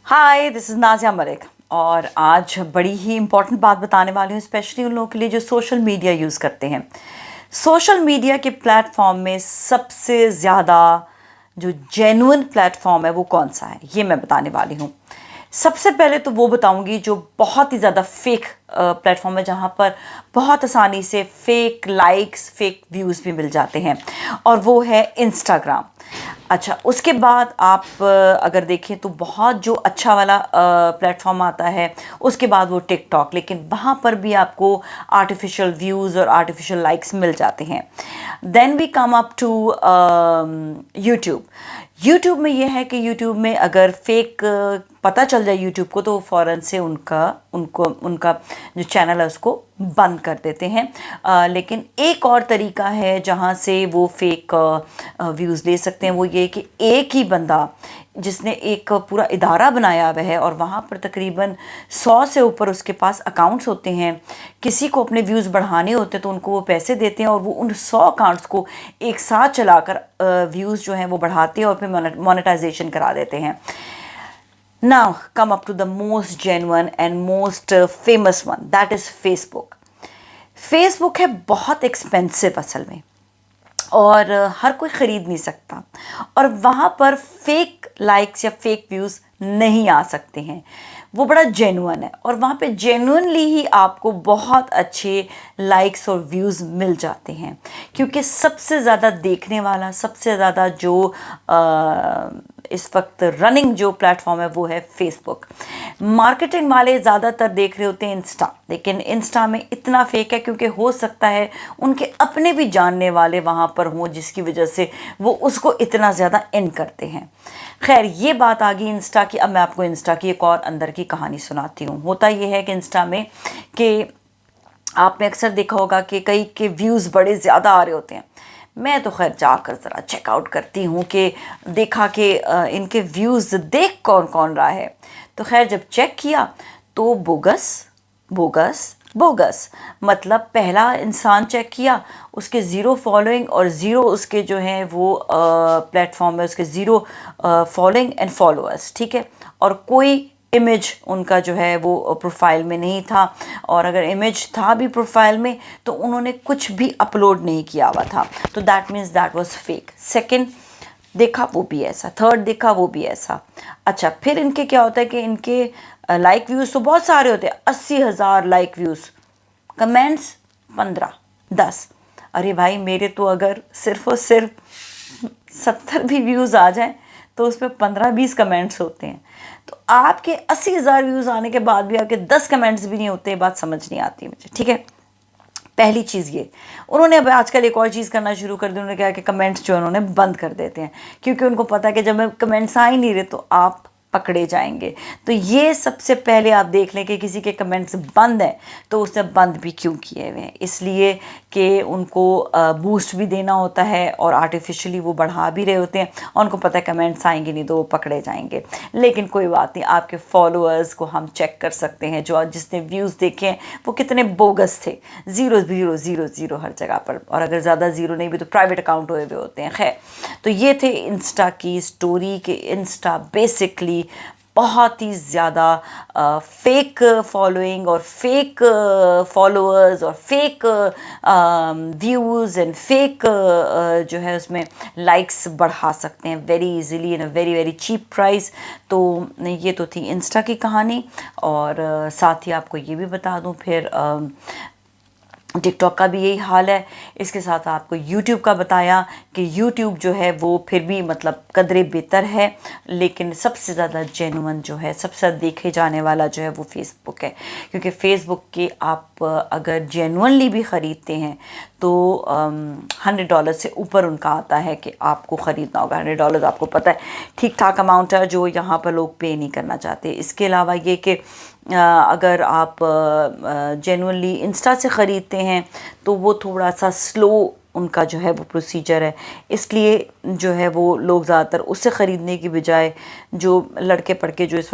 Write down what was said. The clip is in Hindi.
Hi, this is Nazia Malik और आज बड़ी ही इम्पॉर्टेंट बात बताने वाली हूँ, स्पेशली उन लोगों के लिए जो सोशल मीडिया यूज़ करते हैं। सोशल मीडिया के प्लेटफॉर्म में सबसे ज़्यादा जो जेन्युइन प्लेटफॉर्म है वो कौन सा है, ये मैं बताने वाली हूँ। सबसे पहले तो वो बताऊंगी जो बहुत ही ज़्यादा फेक प्लेटफॉर्म है, जहाँ पर बहुत आसानी से फेक लाइक्स, फेक व्यूज़ भी मिल जाते हैं, और वो है इंस्टाग्राम। अच्छा, उसके बाद आप अगर देखें तो बहुत जो अच्छा वाला प्लेटफॉर्म आता है, उसके बाद वो टिकटॉक, लेकिन वहाँ पर भी आपको आर्टिफिशियल व्यूज़ और आर्टिफिशियल लाइक्स मिल जाते हैं। Then we come up to YouTube. YouTube में ये है कि यूट्यूब में अगर फेक पता चल जाए यूट्यूब को, तो वो फ़ौरन से उनका जो चैनल है उसको बंद कर देते हैं। लेकिन एक और तरीका है जहाँ से वो फेक व्यूज़ ले सकते हैं, वो ये कि एक ही बंदा जिसने एक पूरा इदारा बनाया हुआ है और वहाँ पर तकरीबन 100 से ऊपर उसके पास अकाउंट्स होते हैं, किसी को अपने व्यूज़ बढ़ाने होते हैं तो उनको वो पैसे देते हैं और वो उन 100 अकाउंट्स को एक साथ चलाकर व्यूज़ जो हैं वो बढ़ाते हैं और फिर मोनेटाइजेशन करा देते हैं। Now come up to the most genuine and most famous one, that is Facebook. Facebook है बहुत एक्सपेंसिव असल में, और हर कोई ख़रीद नहीं सकता, और वहाँ पर फेक लाइक्स या फेक व्यूज़ नहीं आ सकते हैं। वो बड़ा जेन्युइन है और वहाँ पे जेन्युइनली ही आपको बहुत अच्छे लाइक्स और व्यूज़ मिल जाते हैं, क्योंकि सबसे ज़्यादा देखने वाला, सबसे ज़्यादा जो इस वक्त रनिंग जो प्लेटफॉर्म है वो है फेसबुक। मार्केटिंग वाले ज़्यादातर देख रहे होते हैं इंस्टा, लेकिन इंस्टा में इतना फेक है क्योंकि हो सकता है उनके अपने भी जानने वाले वहाँ पर हों, जिसकी वजह से वो उसको इतना ज़्यादा इन करते हैं। खैर, ये बात आ गई इंस्टा की। अब मैं आपको इंस्टा की एक और अंदर की कहानी सुनाती हूँ। होता ये है कि इंस्टा में कि आपने अक्सर देखा होगा कि कई के व्यूज़ बड़े ज़्यादा आ रहे होते हैं। मैं तो खैर जाकर ज़रा चेकआउट करती हूँ कि देखा कि इनके व्यूज़ देख कौन कौन रहा है। तो खैर जब चेक किया तो बोगस बोगस बोगस, मतलब पहला इंसान चेक किया, उसके ज़ीरो फॉलोइंग और ज़ीरो उसके जो हैं वो प्लेटफॉर्म है, उसके ज़ीरो फॉलोइंग एंड फॉलोअर्स, ठीक है। और कोई इमेज उनका जो है वो प्रोफाइल में नहीं था, और अगर इमेज था भी प्रोफाइल में तो उन्होंने कुछ भी अपलोड नहीं किया हुआ था, तो that means that was fake. Second देखा वो भी ऐसा, थर्ड देखा वो भी ऐसा। अच्छा, फिर इनके क्या होता है कि इनके लाइक व्यूज़ तो बहुत सारे होते हैं, 80,000 लाइक व्यूज़, कमेंट्स 15 10। अरे भाई, मेरे तो अगर सिर्फ और सिर्फ 70 भी व्यूज़ आ जाएं तो उस पर 15-20 कमेंट्स होते हैं। तो आपके 80,000 व्यूज़ आने के बाद भी आपके 10 कमेंट्स भी नहीं होते, बात समझ नहीं आती मुझे, ठीक है। पहली चीज़ ये, उन्होंने अब आजकल एक और चीज़ करना शुरू कर दी। उन्होंने कहा कि कमेंट्स जो है उन्होंने बंद कर देते हैं, क्योंकि उनको पता है कि जब कमेंट्स आ ही नहीं रहे तो आप पकड़े जाएंगे। तो ये सबसे पहले आप देख लें कि किसी के कमेंट्स बंद हैं तो उसने बंद भी क्यों किए हुए हैं। इसलिए कि उनको बूस्ट भी देना होता है और आर्टिफिशियली वो बढ़ा भी रहे होते हैं, और उनको पता है कमेंट्स आएंगे नहीं तो वो पकड़े जाएंगे। लेकिन कोई बात नहीं, आपके फॉलोअर्स को हम चेक कर सकते हैं, जो जिसने व्यूज़ देखे हैं वो कितने बोगस थे, ज़ीरो ज़ीरो ज़ीरो ज़ीरो हर जगह पर, और अगर ज़्यादा ज़ीरो नहीं भी तो प्राइवेट अकाउंट हुए हुए होते हैं। खैर, तो ये थे इंस्टा की स्टोरी कि इंस्टा बेसिकली बहुत ही ज़्यादा फेक फॉलोइंग और फेक फॉलोअर्स और फेक व्यूज़ एंड फेक जो है उसमें लाइक्स बढ़ा सकते हैं very easily in a very very cheap price. तो ये तो थी इंस्टा की कहानी, और साथ ही आपको ये भी बता दूं फिर टिकटॉक का भी यही हाल है। इसके साथ आपको यूट्यूब का बताया कि यूट्यूब जो है वो फिर भी मतलब कदरे बेहतर है, लेकिन सबसे ज़्यादा जेन्युइन जो है, सबसे ज़्यादा देखे जाने वाला जो है वो फेसबुक है, क्योंकि फेसबुक के आप अगर जेन्युइनली भी ख़रीदते हैं तो $100 से ऊपर उनका आता है कि आपको ख़रीदना होगा। $100 आपको पता है ठीक ठाक अमाउंट है जो यहाँ पर लोग पे नहीं करना चाहते। इसके अलावा ये कि अगर आप जेन्युइनली इंस्टा से ख़रीदते हैं तो वो थोड़ा सा स्लो उनका जो है वो प्रोसीजर है, इसलिए जो है वो लोग ज़्यादातर उससे ख़रीदने की बजाय जो लड़के पड़के जो इस वक्त